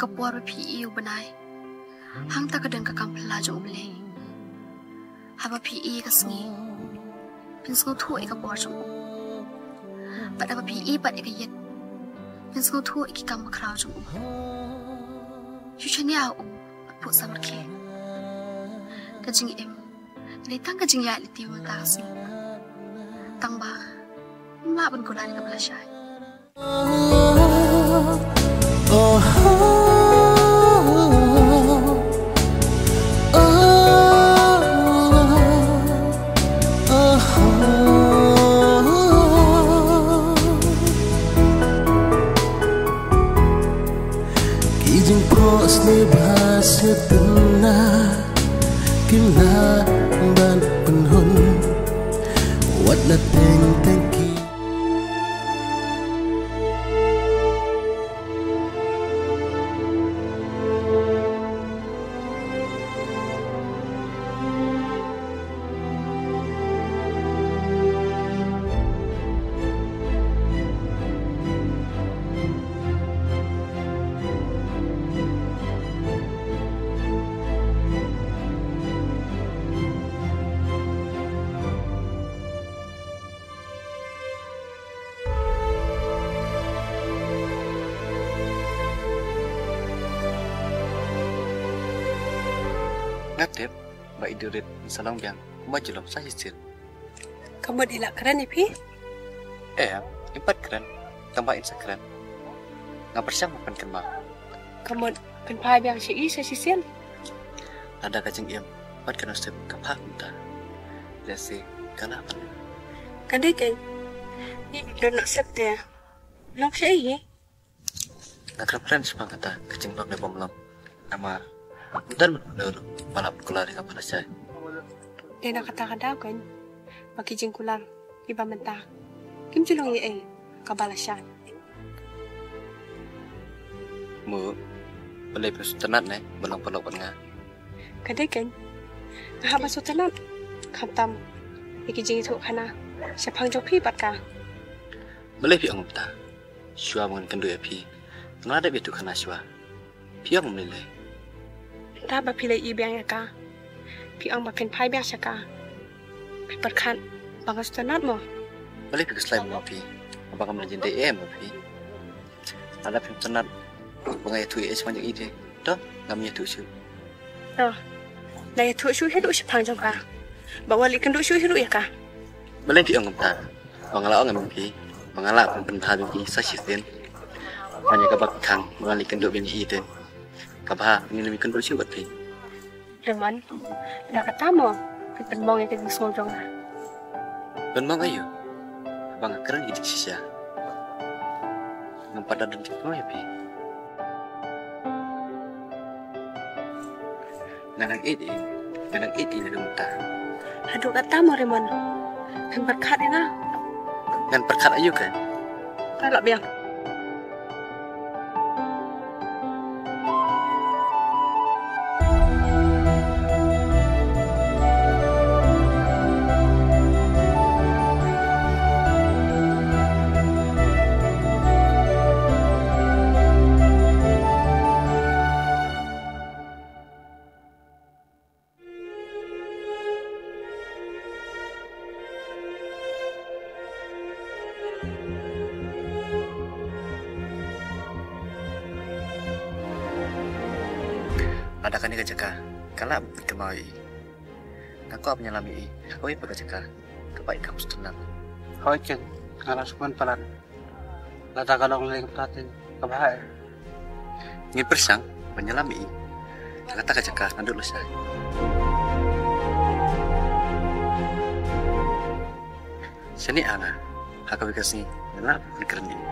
kapuar PE ubanai. Hang tak kadang kakam pelajo ublay. Haba PE kasngi. Pinsgo tu kapuar jom. But haba PE but yet. Pinsgo tu kam makrao jom. Yuchani au put samarke. Kajing em. Nitang kajing ya liti wa taksi. Tang ba. Mlaban ko lani ka malashay. Kijing pros ni bahasa tenang Kila ban penhun Wat na tengki Ngatip, Mbak Idurit, Salong Biang, Kumajulong, Sahisil. Kamu dilak keren ya, Pi? Empat keren, tambah insa keren. Nggak persiang makan kenma. Kamu penpai biang si I, sesisin. Ada kacang iam, empat keren step, kapah minta. Lesi, kalah apa? Kadai kan? Ini udah nak set ya. Long si I. Nggak keren semangat kata, kacang bak lepom lam. Nama, dan menurut balap kulari kapal saya. Dia nak kata-kata kan? Bagi jengkular, iba mentah. Kim julong ye kabalasyan. Mu, boleh pesutanat ne, belum pelok nga. Kadai kan? Ngah masuk tanam. Kamtam, iki jeng itu kana. Siapang jopi bat ka. Boleh pi angum ta. Shua mengen kendu ya pi. Ngada betu kana shua. Pi angum nilai. Ta ba pilai I biang ya ka. Pi ang ba penpai biang saka. Pi perkan bangas tanat mo. Boleh pi keslai mo pi. Abang kamu jende mo pi. Ada pi tanat. Bunga itu sepanjang ide. Dah, ngam itu syu. Oh. Na ya tu syu hidup siapang jong ka. Bawa likan du syu hidup ya ka. Boleh pi angum ta. Bangala ngam pi. Bangala pun penha pi sasisin. Hanya kabak kang mengalikan do bini ide. Kabah ini lebih kendor sih buat pi. Reman, dah kata mo, penbong yang kita ngomong. Penbong ayo, abang keren hidup sisa. Nampak ada di mana ya pi? Nanang edi dari muta. Aduh kata mo Reman, kan berkat ya na. Kan berkat ayo kan? Kalau biang. Ada kan ni kerja kalau berkemai. Aku apa nyalami? Aku ini bekerja kebaik kamu tenang. Kau cek kalau sukan pelan. Lata kalau ngelihat perhatiin kebahaya. Ini persang menyelami. Kata kerja nanti lusa. Sini ana, aku berkasih kenapa keren ini.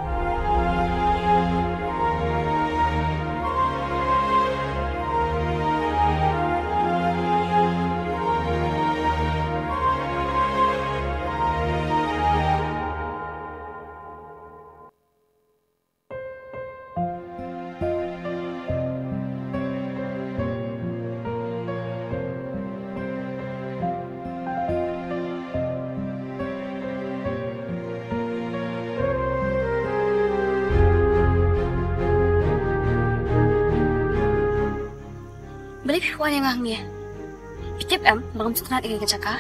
Balik kuan yang ngang ni. Pitip bangam setengah ikan kecaka.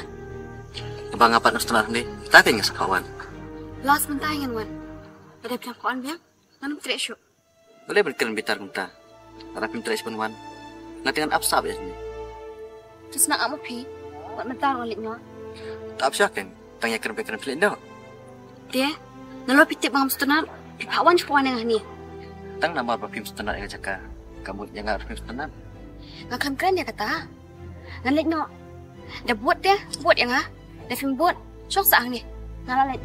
Bang apa nak setengah ni? Tapi nggak sekawan. Last mentah yang wan. Ada pinang kuan biang. Nanti tidak syuk. Boleh berikan bitar kita. Karena pintar pun wan. Nanti kan absab ya sini. Terus nak apa pi? Buat mentah waliknya. Tak absab kan? Tanya kerja pelik dah. Dia, nalo pitip bangam setengah. Pipawan kuan yang ni. Tang nama apa film setengah yang cakap. Kamu yang harus film setengah. Ngakam keren dia kata. Ngalit no. Dah buat dia, buat yang dah film buat. Syok saang ni. Ngalalit.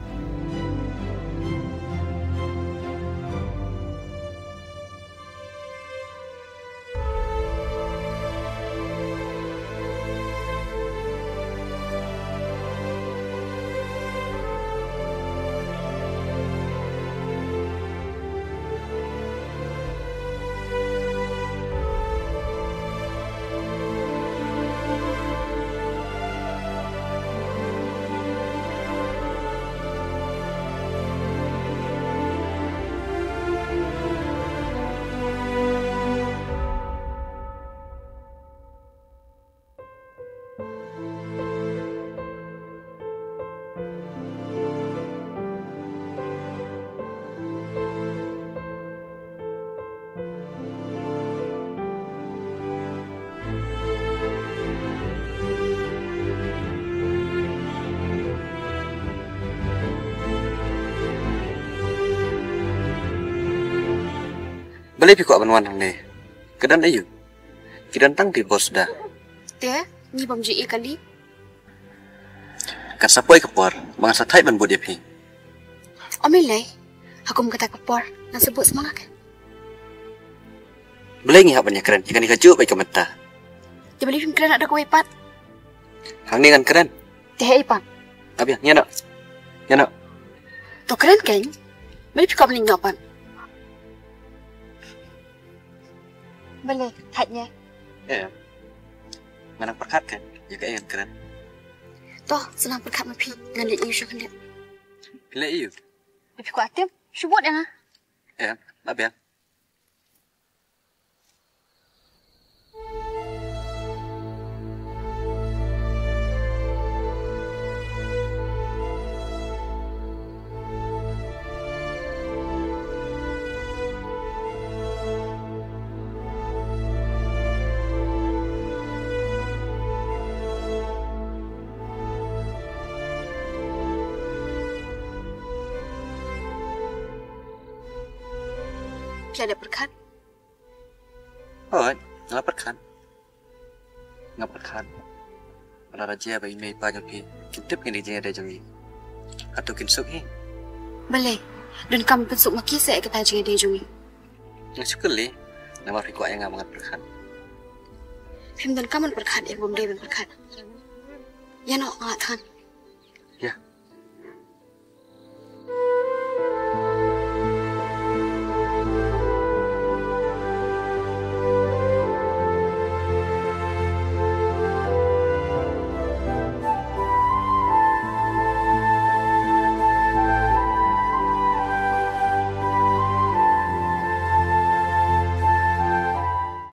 Boleh pikuk abang wan ni. Kedan ayu. Kedan tang di bos dah. Dia, ni bam je kali. Kan sapoi kepor. Bang satai ban buat dia pi. Omilai. Aku mengata kepor. Nak sebut semangat kan? Boleh ngihap banyak keren. Ikan dikajuk baik ke mata. Dia boleh film keren ada kau ipat. Hang ni kan keren. Dia ipat. Abi, ni nak. Ni nak. Tu keren kan? Boleh pikuk paling nyopan. Boleh, hatnya. Ya. Mana perkat kan? Ya kayak keren. Toh, senang perkat mapi. Ngalit ni syuk ngalit. Bila iyo. Tapi ku atim, syuk buat yang Ya, abi ya. Ada perkat. Oh, ngapa perkat? Ngapa perkat? Pada raja bayi mai pagi pi. Kitip kini dia ada jangi. Atau kinsuk ni. Boleh. Dan kami pensuk maki saya kata jangan dia jungi. Ngasuk kali. Nama fikuk yang ngapa perkat. Film dan kaman perkat yang bom dia perkat. Ya nak ngatakan.